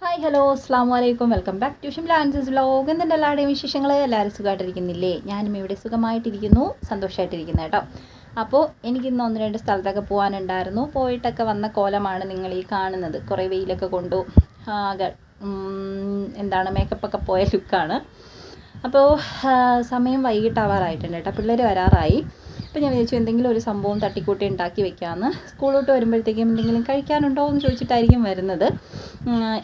Hi hello അസ്സാം വലൈക്കും welcome back to Shimla ആൻസസ് വ്ലോഗ്. എന്തുണ്ട് എല്ലാവരുടെയും വിശേഷങ്ങൾ? എല്ലാവരും സുഖമായിട്ടിരിക്കുന്നില്ലേ? ഞാനും ഇവിടെ സുഖമായിട്ടിരിക്കുന്നു, സന്തോഷമായിട്ടിരിക്കുന്നു കേട്ടോ. അപ്പോൾ എനിക്കിന്ന് ഒന്ന് രണ്ട് സ്ഥലത്തൊക്കെ പോകാനുണ്ടായിരുന്നു. പോയിട്ടൊക്കെ വന്ന കോലമാണ് നിങ്ങൾ ഈ കാണുന്നത്. കുറേ വെയിലൊക്കെ കൊണ്ടു ആകെ മേക്കപ്പൊക്കെ പോയ ലുക്കാണ്. അപ്പോൾ സമയം വൈകിട്ടാവാറായിട്ടുണ്ട് കേട്ടോ. പിള്ളേർ വരാറായി. അപ്പോൾ ഞാൻ വിചാരിച്ചു എന്തെങ്കിലും ഒരു സംഭവം തട്ടിക്കൂട്ടി ഉണ്ടാക്കി വെക്കാമെന്ന്. സ്കൂളിലോട്ട് വരുമ്പോഴത്തേക്കും എന്തെങ്കിലും കഴിക്കാനുണ്ടോ എന്ന് ചോദിച്ചിട്ടായിരിക്കും വരുന്നത്.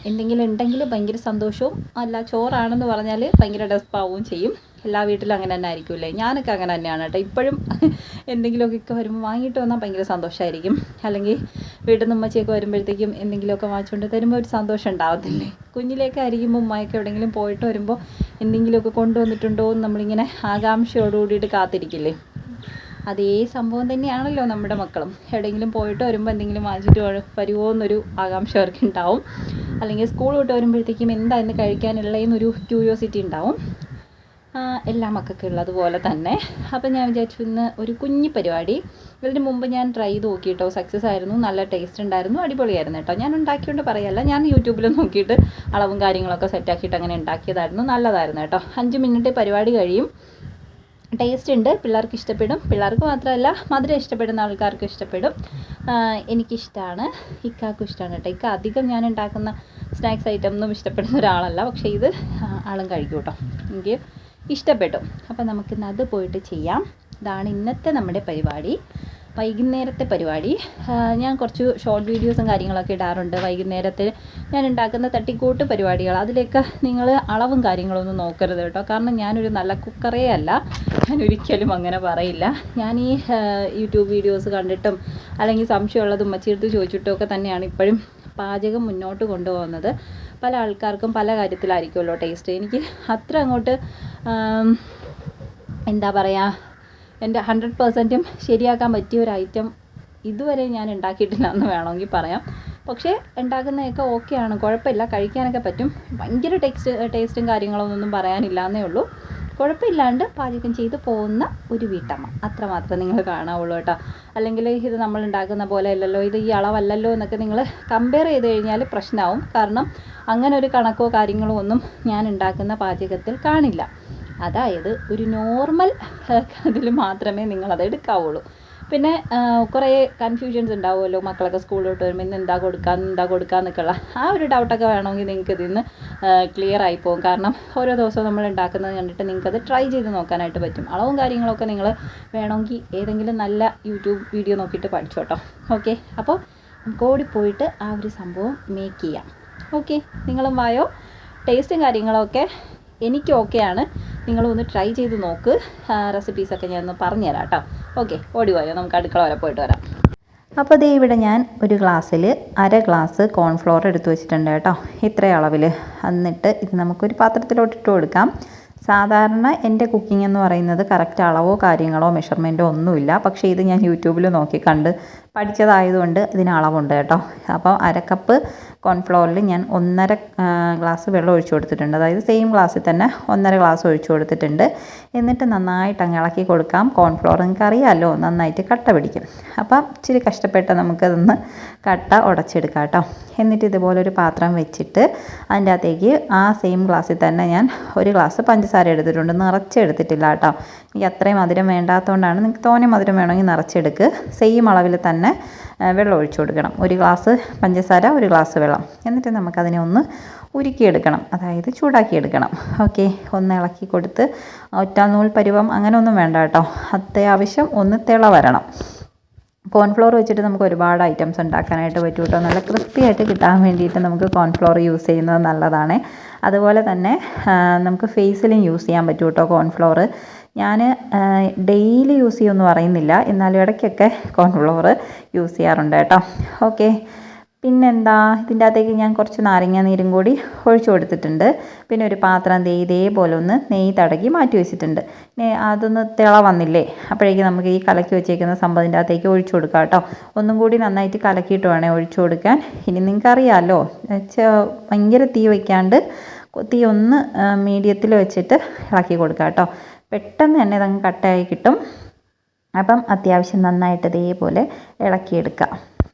എന്തെങ്കിലും ഉണ്ടെങ്കിൽ ഭയങ്കര സന്തോഷവും, അല്ല ചോറാണെന്ന് പറഞ്ഞാൽ ഭയങ്കര ഡെസ്പാവുകയും ചെയ്യും. എല്ലാ വീട്ടിലും അങ്ങനെ തന്നെ ആയിരിക്കുമല്ലേ? ഞാനൊക്കെ അങ്ങനെ തന്നെയാണ് കേട്ടോ. ഇപ്പോഴും എന്തെങ്കിലുമൊക്കെ വരുമ്പോൾ വാങ്ങിയിട്ട് വന്നാൽ ഭയങ്കര സന്തോഷമായിരിക്കും. അല്ലെങ്കിൽ വീട്ടിൽ നിന്ന് ഉമ്മച്ചിയൊക്കെ വരുമ്പോഴത്തേക്കും എന്തെങ്കിലുമൊക്കെ വാങ്ങിച്ചുകൊണ്ട് തരുമ്പോൾ ഒരു സന്തോഷം ഉണ്ടാവത്തില്ലേ? കുഞ്ഞിലേക്ക് ആയിരിക്കുമ്പോൾ ഉമ്മയൊക്കെ എവിടെയെങ്കിലും പോയിട്ട് വരുമ്പോൾ എന്തെങ്കിലുമൊക്കെ കൊണ്ടുവന്നിട്ടുണ്ടോ എന്ന് നമ്മളിങ്ങനെ ആകാംക്ഷയോടുകൂടിയിട്ട് കാത്തിരിക്കില്ലേ? അതേ സംഭവം തന്നെയാണല്ലോ നമ്മുടെ മക്കളും. എവിടെയെങ്കിലും പോയിട്ട് വരുമ്പോൾ എന്തെങ്കിലും വാങ്ങിച്ചിട്ട് വരുമോ എന്നൊരു ആകാംക്ഷ അവർക്ക് ഉണ്ടാവും. അല്ലെങ്കിൽ സ്കൂൾ വിട്ട് വരുമ്പോഴത്തേക്കും എന്താ ഇന്ന് കഴിക്കാനുള്ളതെന്നൊരു ക്യൂരിയോസിറ്റി ഉണ്ടാവും. എല്ലാ മക്കൾക്കും ഉള്ളതുപോലെ തന്നെ. അപ്പം ഞാൻ വിചാരിച്ചു ഇന്ന് ഒരു കുഞ്ഞി പരിപാടി. ഇതിന് മുമ്പ് ഞാൻ ട്രൈ ചെയ്ത് നോക്കിയിട്ടോ, സക്സസ് ആയിരുന്നു, നല്ല ടേസ്റ്റ് ഉണ്ടായിരുന്നു, അടിപൊളിയായിരുന്നു കേട്ടോ. ഞാൻ ഉണ്ടാക്കിയോണ്ട് പറയല്ല, ഞാൻ യൂട്യൂബിൽ നോക്കിയിട്ട് അളവും കാര്യങ്ങളൊക്കെ സെറ്റാക്കിയിട്ട് അങ്ങനെ ഉണ്ടാക്കിയതായിരുന്നു. നല്ലതായിരുന്നു കേട്ടോ. 5 മിനിറ്റ് പരിപാടി കഴിയും. ടേസ്റ്റ് ഉണ്ട്, പിള്ളേർക്ക് ഇഷ്ടപ്പെടും. പിള്ളേർക്ക് മാത്രമല്ല, മധുരം ഇഷ്ടപ്പെടുന്ന ആൾക്കാർക്ക് ഇഷ്ടപ്പെടും. എനിക്കിഷ്ടമാണ്, ഇക്കാക്കും ഇഷ്ടമാണ് കേട്ടോ. ഇക്ക അധികം ഞാൻ ഉണ്ടാക്കുന്ന സ്നാക്സ് ഐറ്റം ഒന്നും ഇഷ്ടപ്പെടുന്ന ഒരാളല്ല, പക്ഷേ ഇത് ആളും കഴിക്കും കേട്ടോ. എനിക്ക് ഇഷ്ടപ്പെട്ടു. അപ്പോൾ നമുക്കിന്ന് അത് പോയിട്ട് ചെയ്യാം. ഇതാണ് ഇന്നത്തെ നമ്മുടെ പരിപാടി, വൈകുന്നേരത്തെ പരിപാടി. ഞാൻ കുറച്ച് ഷോർട്ട് വീഡിയോസും കാര്യങ്ങളൊക്കെ ഇടാറുണ്ട് വൈകുന്നേരത്തെ ഞാൻ ഉണ്ടാക്കുന്ന തട്ടിക്കൂട്ട് പരിപാടികൾ. അതിലേക്ക് നിങ്ങൾ അളവും കാര്യങ്ങളൊന്നും നോക്കരുത് കേട്ടോ. കാരണം ഞാനൊരു നല്ല കുക്കറേ അല്ല, ഞാൻ ഒരിക്കലും അങ്ങനെ പറയില്ല. ഞാൻ ഈ യൂട്യൂബ് വീഡിയോസ് കണ്ടിട്ടും അല്ലെങ്കിൽ സംശയമുള്ളത് ഉമ്മച്ചിയെടുത്ത് ചോദിച്ചിട്ടും ഒക്കെ തന്നെയാണ് ഇപ്പോഴും പാചകം മുന്നോട്ട് കൊണ്ടുപോകുന്നത്. പല ആൾക്കാർക്കും പല കാര്യത്തിലായിരിക്കുമല്ലോ ടേസ്റ്റ്. എനിക്ക് അത്ര അങ്ങോട്ട് എന്താ പറയുക, എൻ്റെ 100% ശരിയാക്കാൻ പറ്റിയ ഒരു ഐറ്റം ഇതുവരെ ഞാൻ ഉണ്ടാക്കിയിട്ടില്ല എന്ന് വേണമെങ്കിൽ പറയാം. പക്ഷേ ഉണ്ടാക്കുന്നതൊക്കെ ഓക്കെയാണ്, കുഴപ്പമില്ല, കഴിക്കാനൊക്കെ പറ്റും. ഭയങ്കര ടേസ്റ്റും കാര്യങ്ങളൊന്നും പറയാനില്ല എന്നേ ഉള്ളൂ. കുഴപ്പമില്ലാണ്ട് പാചകം ചെയ്ത് പോകുന്ന ഒരു വീട്ടമ്മ, അത്രമാത്രം നിങ്ങൾ കാണാവുള്ളൂ കേട്ടോ. അല്ലെങ്കിൽ ഇത് നമ്മൾ ഉണ്ടാക്കുന്ന പോലെ അല്ലല്ലോ, ഇത് ഈ അളവല്ലല്ലോ എന്നൊക്കെ നിങ്ങൾ കമ്പയർ ചെയ്ത് കഴിഞ്ഞാൽ പ്രശ്നമാവും. കാരണം അങ്ങനെ ഒരു കണക്കോ കാര്യങ്ങളോ ഒന്നും ഞാൻ ഉണ്ടാക്കുന്ന പാചകത്തിൽ കാണില്ല. അതായത് ഒരു നോർമൽ അതിൽ മാത്രമേ നിങ്ങളത് എടുക്കാവുള്ളൂ. പിന്നെ കുറേ കൺഫ്യൂഷൻസ് ഉണ്ടാവുമല്ലോ, മക്കളൊക്കെ സ്കൂളിലോട്ട് വരുമ്പോൾ ഇന്ന് എന്താ കൊടുക്കുക എന്നൊക്കെയുള്ള ആ ഒരു ഡൗട്ടൊക്കെ വേണമെങ്കിൽ നിങ്ങൾക്ക് ഇതിൽ നിന്ന് ക്ലിയർ ആയി പോകും. കാരണം ഓരോ ദിവസവും നമ്മൾ ഉണ്ടാക്കുന്നത് കണ്ടിട്ട് നിങ്ങൾക്കത് ട്രൈ ചെയ്ത് നോക്കാനായിട്ട് പറ്റും. അളവും കാര്യങ്ങളൊക്കെ നിങ്ങൾ വേണമെങ്കിൽ ഏതെങ്കിലും നല്ല യൂട്യൂബ് വീഡിയോ നോക്കിയിട്ട് പഠിച്ചു കേട്ടോ. ഓക്കെ, അപ്പോൾ നമുക്ക് ഓടിപ്പോയിട്ട് ആ ഒരു സംഭവം മേക്ക് ചെയ്യാം. ഓക്കെ, നിങ്ങളും വായോ. ടേസ്റ്റും കാര്യങ്ങളൊക്കെ എനിക്ക് ഓക്കെയാണ്, നിങ്ങളൊന്ന് ട്രൈ ചെയ്ത് നോക്ക്. റെസിപ്പീസൊക്കെ ഞാനൊന്ന് പറഞ്ഞുതരാം കേട്ടോ. ഓക്കെ, ഓടിപ്പോയോ, നമുക്ക് അടുക്കള വരെ പോയിട്ട് വരാം. അപ്പോൾ ദേ ഇവിടെ ഞാൻ ഒരു ഗ്ലാസ്സിൽ 1/2 ഗ്ലാസ് കോൺഫ്ലോർ എടുത്ത് വെച്ചിട്ടുണ്ട് കേട്ടോ, ഇത്ര അളവിൽ. എന്നിട്ട് ഇത് നമുക്കൊരു പാത്രത്തിലോട്ട് ഇട്ട് കൊടുക്കാം. സാധാരണ എൻ്റെ കുക്കിംഗ് എന്ന് പറയുന്നത് കറക്റ്റ് അളവോ കാര്യങ്ങളോ മെഷർമെൻറ്റോ ഒന്നുമില്ല. പക്ഷേ ഇത് ഞാൻ യൂട്യൂബിൽ നോക്കി കണ്ട് പഠിച്ചതായതുകൊണ്ട് ഇതിന് അളവുണ്ട് കേട്ടോ. അപ്പോൾ 1/2 കപ്പ് കോൺഫ്ലോറിൽ ഞാൻ 1.5 ഗ്ലാസ് വെള്ളം ഒഴിച്ചു കൊടുത്തിട്ടുണ്ട്. അതായത് സെയിം ഗ്ലാസ്സിൽ തന്നെ 1.5 ഗ്ലാസ് ഒഴിച്ചു കൊടുത്തിട്ടുണ്ട്. എന്നിട്ട് നന്നായിട്ട് അങ്ങ് ഇളക്കി കൊടുക്കാം. കോൺഫ്ലോർ നിങ്ങൾക്ക് അറിയാമല്ലോ, നന്നായിട്ട് കട്ട പിടിക്കും. അപ്പം ഇച്ചിരി കഷ്ടപ്പെട്ട് നമുക്കതൊന്ന് കട്ട ഉടച്ചെടുക്കാം കേട്ടോ. എന്നിട്ട് ഇതുപോലൊരു പാത്രം വെച്ചിട്ട് അതിൻ്റെ അകത്തേക്ക് ആ സെയിം ഗ്ലാസ്സിൽ തന്നെ ഞാൻ 1 ഗ്ലാസ് പഞ്ചസാര എടുത്തിട്ടുണ്ട്. നിറച്ചെടുത്തിട്ടില്ല കേട്ടോ, എനിക്ക് അത്രയും മധുരം വേണ്ടാത്തതുകൊണ്ടാണ്. നിങ്ങൾക്ക് തോനെ മധുരം വേണമെങ്കിൽ നിറച്ചെടുക്ക്. സെയിം അളവിൽ തന്നെ വെള്ളം ഒഴിച്ചു കൊടുക്കണം. 1 ഗ്ലാസ് പഞ്ചസാര, 1 ഗ്ലാസ് വെള്ളം. എന്നിട്ട് നമുക്കതിനെ ഒന്ന് ഉരുക്കിയെടുക്കണം, അതായത് ചൂടാക്കിയെടുക്കണം. ഓക്കെ, ഒന്ന് ഇളക്കി കൊടുത്ത് ഒറ്റനൂൽ പരുവം അങ്ങനെ ഒന്നും വേണ്ട കേട്ടോ. അത്യാവശ്യം ഒന്ന് തിള വരണം. കോൺഫ്ലോർ വെച്ചിട്ട് നമുക്ക് ഒരുപാട് ഐറ്റംസ് ഉണ്ടാക്കാനായിട്ട് പറ്റും കേട്ടോ. നല്ല ക്രിസ്പി ആയിട്ട് കിട്ടാൻ വേണ്ടിയിട്ട് നമുക്ക് കോൺഫ്ലോർ യൂസ് ചെയ്യുന്നത് നല്ലതാണ്. അതുപോലെ തന്നെ നമുക്ക് ഫേസിലും യൂസ് ചെയ്യാൻ പറ്റും കേട്ടോ കോൺഫ്ലോർ. ഞാൻ ഡെയിലി യൂസ് ചെയ്യുമെന്ന് പറയുന്നില്ല, എന്നാലും ഇടയ്ക്കൊക്കെ കോൺഫ്ലോർ യൂസ് ചെയ്യാറുണ്ട് കേട്ടോ. ഓക്കെ, പിന്നെന്താ, ഇതിൻ്റെ അകത്തേക്ക് ഞാൻ കുറച്ച് നാരങ്ങ നീരും കൂടി ഒഴിച്ചു കൊടുത്തിട്ടുണ്ട്. പിന്നെ ഒരു പാത്രം ഇതേപോലെ ഒന്ന് നെയ്യ് തടകി മാറ്റി വെച്ചിട്ടുണ്ട്. അതൊന്ന് തിള വന്നില്ലേ, അപ്പോഴേക്കും നമുക്ക് ഈ കലക്കി വെച്ചേക്കുന്ന സംഭവത്തിൻ്റെ അകത്തേക്ക് ഒഴിച്ചു കൊടുക്കാം കേട്ടോ. ഒന്നും കൂടി നന്നായിട്ട് കലക്കിയിട്ട് വേണേ ഒഴിച്ചു കൊടുക്കാൻ. ഇനി നിങ്ങൾക്കറിയാമല്ലോ, ഭയങ്കര തീ വയ്ക്കാണ്ട് തീ ഒന്ന് മീഡിയത്തിൽ വെച്ചിട്ട് ഇളക്കി കൊടുക്കാം കേട്ടോ. പെട്ടെന്ന് തന്നെ ഇതങ്ങ് കട്ടായി കിട്ടും. അപ്പം അത്യാവശ്യം നന്നായിട്ട് ഇതേപോലെ ഇളക്കിയെടുക്കാം.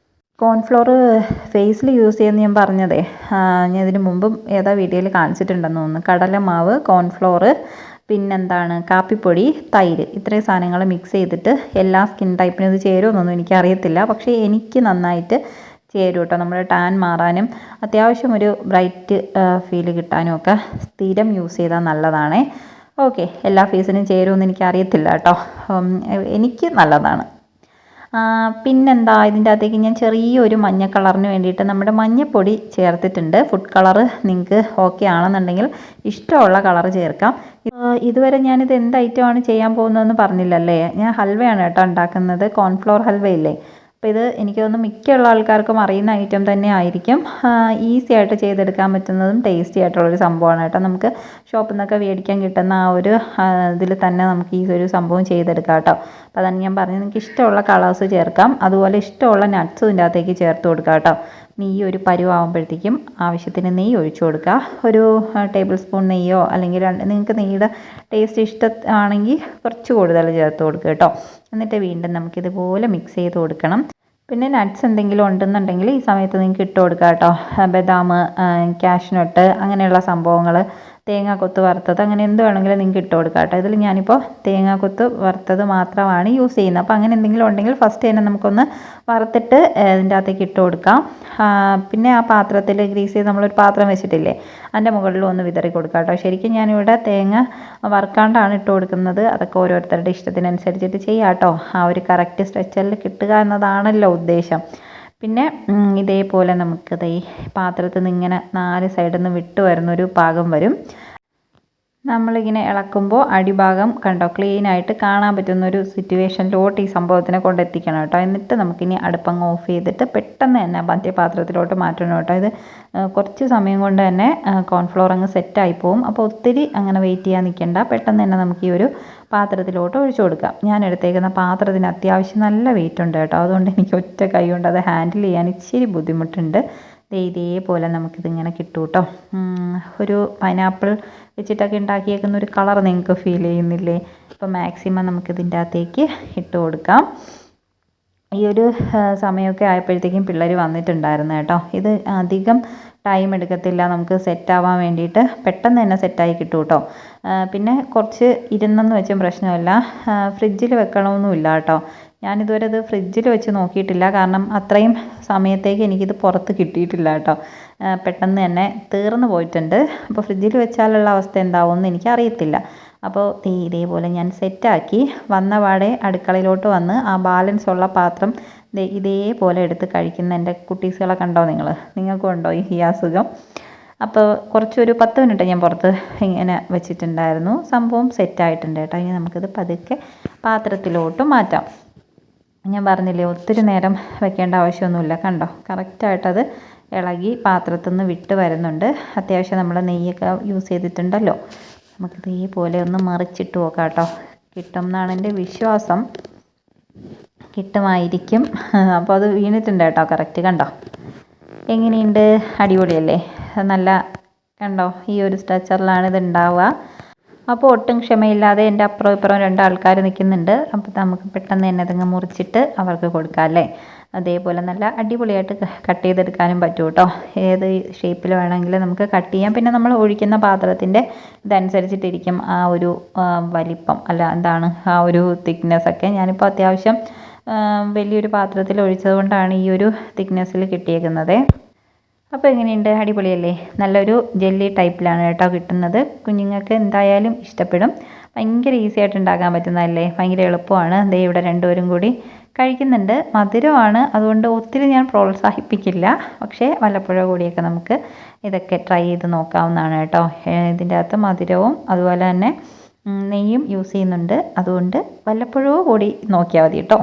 കോൺഫ്ലോർ ഫേസിൽ യൂസ് ചെയ്യുമെന്ന് ഞാൻ പറഞ്ഞതേ, ഞാൻ ഇതിന് മുമ്പും ഏതാ വീഡിയോയിൽ കാണിച്ചിട്ടുണ്ടെന്ന് തോന്നുന്നു. കടലമാവ്, കോൺഫ്ലോർ, പിന്നെന്താണ് കാപ്പിപ്പൊടി, തൈര്, ഇത്രയും സാധനങ്ങൾ മിക്സ് ചെയ്തിട്ട് എല്ലാ സ്കിൻ ടൈപ്പിനും ഇത് ചേരുമെന്നൊന്നും എനിക്കറിയത്തില്ല. പക്ഷേ എനിക്ക് നന്നായിട്ട് ചേരും കേട്ടോ. നമ്മുടെ ടാൻ മാറാനും അത്യാവശ്യം ഒരു ബ്രൈറ്റ് ഫീൽ കിട്ടാനും ഒക്കെ സ്ഥിരം യൂസ് ചെയ്താൽ നല്ലതാണേ. ഓക്കെ, എല്ലാ ഫേസിനും ചേരുമെന്ന് എനിക്കറിയത്തില്ല കേട്ടോ. എനിക്ക് നല്ലതാണ്. പിന്നെന്താ, ഇതിൻ്റെ അകത്തേക്ക് ഞാൻ ചെറിയൊരു മഞ്ഞ കളറിന് വേണ്ടിയിട്ട് നമ്മുടെ മഞ്ഞപ്പൊടി ചേർത്തിട്ടുണ്ട്. ഫുഡ് കളറ് നിങ്ങൾക്ക് ഓക്കെ ആണെന്നുണ്ടെങ്കിൽ ഇഷ്ടമുള്ള കളറ് ചേർക്കാം. ഇതുവരെ ഞാനിത് എന്ത് ഐറ്റമാണ് ചെയ്യാൻ പോകുന്നതെന്ന് പറഞ്ഞില്ലല്ലേ. ഞാൻ ഹൽവയാണ് കേട്ടോ ഉണ്ടാക്കുന്നത്, കോൺഫ്ലോർ ഹൽവയില്ലേ. അപ്പോൾ ഇത് എനിക്ക് തോന്നുന്നു മിക്കുള്ള ആൾക്കാർക്കും അറിയുന്ന ഐറ്റം തന്നെ ആയിരിക്കും. ഈസി ആയിട്ട് ചെയ്തെടുക്കാൻ പറ്റുന്നതും ടേസ്റ്റി ആയിട്ടുള്ളൊരു സംഭവമാണ് കേട്ടോ. നമുക്ക് ഷോപ്പിൽ നിന്നൊക്കെ മേടിക്കാൻ കിട്ടുന്ന ആ ഒരു ഇതിൽ തന്നെ നമുക്ക് ഈ ഒരു സംഭവം ചെയ്തെടുക്കാം കേട്ടോ. അപ്പോൾ അതാണ് ഞാൻ പറഞ്ഞത്, നിങ്ങൾക്ക് ഇഷ്ടമുള്ള കളേഴ്സ് ചേർക്കാം. അതുപോലെ ഇഷ്ടമുള്ള നട്ട്സും ഇതിൻ്റെ അകത്തേക്ക് ചേർത്ത് കൊടുക്കാം കേട്ടോ. നെയ്യ് ഒരു പരുവാകുമ്പോഴത്തേക്കും ആവശ്യത്തിന് നെയ്യ് ഒഴിച്ചു കൊടുക്കുക. ഒരു ടേബിൾ സ്പൂൺ നെയ്യോ അല്ലെങ്കിൽ നിങ്ങൾക്ക് നെയ്യുടെ ടേസ്റ്റ് ഇഷ്ടമാണെങ്കിൽ കുറച്ച് കൂടുതൽ ചേർത്ത് കൊടുക്കുക കേട്ടോ. എന്നിട്ട് വീണ്ടും നമുക്കിതുപോലെ മിക്സ് ചെയ്ത് കൊടുക്കണം. പിന്നെ നട്ട്സ് എന്തെങ്കിലും ഉണ്ടെന്നുണ്ടെങ്കിൽ ഈ സമയത്ത് നിങ്ങൾക്ക് ഇട്ട് കൊടുക്കുക കേട്ടോ. ബദാം, കാഷ്നട്ട്, അങ്ങനെയുള്ള സംഭവങ്ങൾ, തേങ്ങാക്കൊത്ത് വറുത്തത്, അങ്ങനെ എന്ത് വേണമെങ്കിലും നിങ്ങൾക്ക് ഇട്ട് കൊടുക്കാം കേട്ടോ. ഇതിൽ ഞാനിപ്പോൾ തേങ്ങാക്കൊത്ത് വറുത്തത് മാത്രമാണ് യൂസ് ചെയ്യുന്നത്. അപ്പോൾ അങ്ങനെ എന്തെങ്കിലും ഉണ്ടെങ്കിൽ ഫസ്റ്റ് തന്നെ നമുക്കൊന്ന് വറുത്തിട്ട് ഇതിൻ്റെ അകത്തേക്ക് ഇട്ട് കൊടുക്കാം. പിന്നെ ആ പാത്രത്തിൽ ഗ്രീസ് ചെയ്ത് നമ്മളൊരു പാത്രം വെച്ചിട്ടില്ലേ, അതിൻ്റെ മുകളിൽ ഒന്ന് വിതറി കൊടുക്കാം കേട്ടോ. ശരിക്കും ഞാനിവിടെ തേങ്ങ വറുക്കാണ്ടാണ് ഇട്ട് കൊടുക്കുന്നത്. അതൊക്കെ ഓരോരുത്തരുടെ ഇഷ്ടത്തിനനുസരിച്ചിട്ട് ചെയ്യാം കേട്ടോ. ആ ഒരു കറക്റ്റ് സ്ട്രെച്ചറിൽ കിട്ടുക എന്നതാണല്ലോ ഉദ്ദേശം. പിന്നെ ഇതേപോലെ നമുക്കിത് ഈ പാത്രത്തിൽ നിന്ന് ഇങ്ങനെ 4 സൈഡിൽ നിന്ന് വിട്ട് വരുന്നൊരു പാകം വരും. നമ്മളിങ്ങനെ ഇളക്കുമ്പോൾ അടിഭാഗം കണ്ടോ ക്ലീനായിട്ട് കാണാൻ പറ്റുന്നൊരു സിറ്റുവേഷനിലോട്ട് ഈ സംഭവത്തിനെ കൊണ്ടെത്തിക്കണം കേട്ടോ. എന്നിട്ട് നമുക്കിനി അടുപ്പങ്ങ് ഓഫ് ചെയ്തിട്ട് പെട്ടെന്ന് തന്നെ മറ്റേ പാത്രത്തിലോട്ട് മാറ്റണം കേട്ടോ. ഇത് കുറച്ച് സമയം കൊണ്ട് തന്നെ കോൺഫ്ലോർ അങ്ങ് സെറ്റായി പോവും. അപ്പോൾ ഒത്തിരി അങ്ങനെ വെയിറ്റ് ചെയ്യാൻ നിൽക്കേണ്ട, പെട്ടെന്ന് തന്നെ നമുക്ക് ഈ ഒരു പാത്രത്തിലോട്ട് ഒഴിച്ചു കൊടുക്കാം. ഞാൻ എടുത്തേക്കുന്ന പാത്രത്തിന് അത്യാവശ്യം നല്ല വെയിറ്റ് ഉണ്ട് കേട്ടോ. അതുകൊണ്ട് എനിക്ക് ഒറ്റ കൈ കൊണ്ട് അത് ഹാൻഡിൽ ചെയ്യാൻ ഇച്ചിരി ബുദ്ധിമുട്ടുണ്ട്. ഇതേപോലെ നമുക്കിതിങ്ങനെ കിട്ടും കേട്ടോ. ഒരു പൈനാപ്പിൾ വെച്ചിട്ടൊക്കെ ഉണ്ടാക്കിയേക്കുന്ന ഒരു കളർ നിങ്ങൾക്ക് ഫീൽ ചെയ്യുന്നില്ലേ? അപ്പോൾ മാക്സിമം നമുക്കിതിൻ്റെ അകത്തേക്ക് ഇട്ട് കൊടുക്കാം. ഈ ഒരു സമയമൊക്കെ ആയപ്പോഴത്തേക്കും പിള്ളേർ വന്നിട്ടുണ്ടായിരുന്നു കേട്ടോ. ഇത് അധികം ടൈം എടുക്കത്തില്ല, നമുക്ക് സെറ്റാവാൻ വേണ്ടിയിട്ട് പെട്ടെന്ന് തന്നെ സെറ്റായി കിട്ടും കേട്ടോ. പിന്നെ കുറച്ച് ഇരുന്നെന്ന് വെച്ചും പ്രശ്നമില്ല, ഫ്രിഡ്ജിൽ വെക്കണമെന്നുമില്ല കേട്ടോ. ഞാനിതുവരെ ഇത് ഫ്രിഡ്ജിൽ വെച്ച് നോക്കിയിട്ടില്ല, കാരണം അത്രയും സമയത്തേക്ക് എനിക്കിത് പുറത്ത് കിട്ടിയിട്ടില്ല കേട്ടോ. പെട്ടെന്ന് തന്നെ തീർന്നു പോയിട്ടുണ്ട്. അപ്പോൾ ഫ്രിഡ്ജിൽ വെച്ചാലുള്ള അവസ്ഥ എന്താവുമെന്ന് എനിക്കറിയത്തില്ല. അപ്പോൾ ഇതേപോലെ ഞാൻ സെറ്റാക്കി വന്ന പാടെ അടുക്കളയിലോട്ട് വന്ന് ആ ബാലൻസ് ഉള്ള പാത്രം ഇതേപോലെ എടുത്ത് കഴിക്കുന്ന എൻ്റെ കുട്ടീസുകളെ കണ്ടോ നിങ്ങൾക്കും ഉണ്ടോ ഈ അസുഖം? അപ്പോൾ കുറച്ചൊരു 10 മിനിറ്റ് ഞാൻ പുറത്ത് ഇങ്ങനെ വെച്ചിട്ടുണ്ടായിരുന്നു. സംഭവം സെറ്റായിട്ടുണ്ട് കേട്ടോ. ഇനി നമുക്കിത് പതുക്കെ പാത്രത്തിലോട്ട് മാറ്റാം. ഞാൻ പറഞ്ഞില്ലേ ഒത്തിരി നേരം വെക്കേണ്ട ആവശ്യമൊന്നുമില്ല. കണ്ടോ കറക്റ്റായിട്ടത് ഇളകി പാത്രത്തിൽ നിന്ന് വിട്ട് വരുന്നുണ്ട്. അത്യാവശ്യം നമ്മൾ നെയ്യൊക്കെ യൂസ് ചെയ്തിട്ടുണ്ടല്ലോ. നമുക്കിതേപോലെ ഒന്ന് മറിച്ചിട്ട് നോക്കാം കേട്ടോ. കിട്ടും എന്നാണ് എൻ്റെ വിശ്വാസം. കിട്ടുമായിരിക്കും. അപ്പോൾ അത് വീണിട്ടുണ്ട് കേട്ടോ കറക്റ്റ്. കണ്ടോ എങ്ങനെയുണ്ട്? അടിപൊളിയല്ലേ? നല്ല കണ്ടോ ഈ ഒരു സ്ട്രെച്ചറിലാണ് ഇത് ഉണ്ടാവുക. അപ്പോൾ ഒട്ടും ക്ഷമയില്ലാതെ എൻ്റെ അപ്പുറം ഇപ്പുറം 2 ആൾക്കാർ നിൽക്കുന്നുണ്ട്. അപ്പോൾ നമുക്ക് പെട്ടെന്ന് തന്നെ അതങ്ങ് മുറിച്ചിട്ട് അവർക്ക് കൊടുക്കാം അല്ലേ. അതേപോലെ നല്ല അടിപൊളിയായിട്ട് കട്ട് ചെയ്തെടുക്കാനും പറ്റും കേട്ടോ. ഏത് ഷേപ്പിൽ വേണമെങ്കിലും നമുക്ക് കട്ട് ചെയ്യാം. പിന്നെ നമ്മൾ ഒഴിക്കുന്ന പാത്രത്തിൻ്റെ ഇതനുസരിച്ചിട്ടിരിക്കും ആ ഒരു വലിപ്പം, അല്ല എന്താണ് ആ ഒരു തിക്നെസ്സൊക്കെ. ഞാനിപ്പോൾ അത്യാവശ്യം വലിയൊരു പാത്രത്തിൽ ഒഴിച്ചത് കൊണ്ടാണ് ഈ ഒരു തിക്നെസ്സിൽ കിട്ടിയേക്കുന്നത്. അപ്പോൾ എങ്ങനെയുണ്ട്? അടിപൊളിയല്ലേ? നല്ലൊരു ജെല്ലി ടൈപ്പിലാണ് കേട്ടോ കിട്ടുന്നത്. കുഞ്ഞുങ്ങൾക്ക് എന്തായാലും ഇഷ്ടപ്പെടും. ഭയങ്കര ഈസി ആയിട്ട് ഉണ്ടാക്കാൻ പറ്റുന്നതല്ലേ, ഭയങ്കര എളുപ്പമാണ്. ദേ ഇവിടെ 2 പേരും കൂടി കഴിക്കുന്നുണ്ട്. മധുരമാണ്, അതുകൊണ്ട് ഒത്തിരി ഞാൻ പ്രോത്സാഹിപ്പിക്കില്ല. പക്ഷേ വല്ലപ്പോഴും കൂടിയൊക്കെ നമുക്ക് ഇതൊക്കെ ട്രൈ ചെയ്ത് നോക്കാവുന്നതാണ് കേട്ടോ. ഇതിൻ്റെ അകത്ത് മധുരവും അതുപോലെ തന്നെ നെയ്യും യൂസ് ചെയ്യുന്നുണ്ട്. അതുകൊണ്ട് വല്ലപ്പോഴും കൂടി നോക്കിയാൽ മതി കേട്ടോ.